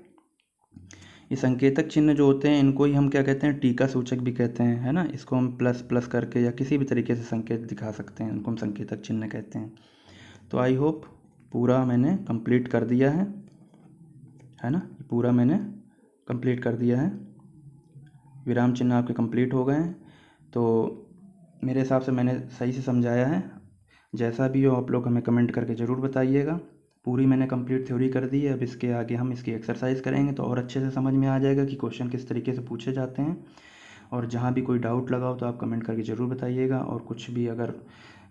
ये संकेतक चिन्ह जो होते हैं इनको ही हम क्या कहते हैं, टीका सूचक भी कहते हैं, है ना। इसको हम प्लस प्लस करके या किसी भी तरीके से संकेत दिखा सकते हैं, इनको हम संकेतक चिन्ह कहते हैं। तो आई होप पूरा मैंने कंप्लीट कर दिया है ना, पूरा मैंने कंप्लीट कर दिया है, विराम चिन्ह आपके कंप्लीट हो गए हैं। तो मेरे हिसाब से मैंने सही से समझाया है, जैसा भी हो आप लोग हमें कमेंट करके ज़रूर बताइएगा। पूरी मैंने कंप्लीट थ्योरी कर दी है, अब इसके आगे हम इसकी एक्सरसाइज करेंगे तो और अच्छे से समझ में आ जाएगा कि क्वेश्चन किस तरीके से पूछे जाते हैं। और जहाँ भी कोई डाउट लगा हो तो आप कमेंट करके ज़रूर बताइएगा, और कुछ भी अगर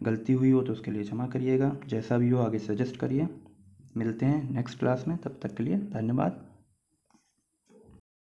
गलती हुई हो तो उसके लिए क्षमा करिएगा, जैसा भी हो आगे सजेस्ट करिए। मिलते हैं नेक्स्ट क्लास में, तब तक के लिए धन्यवाद।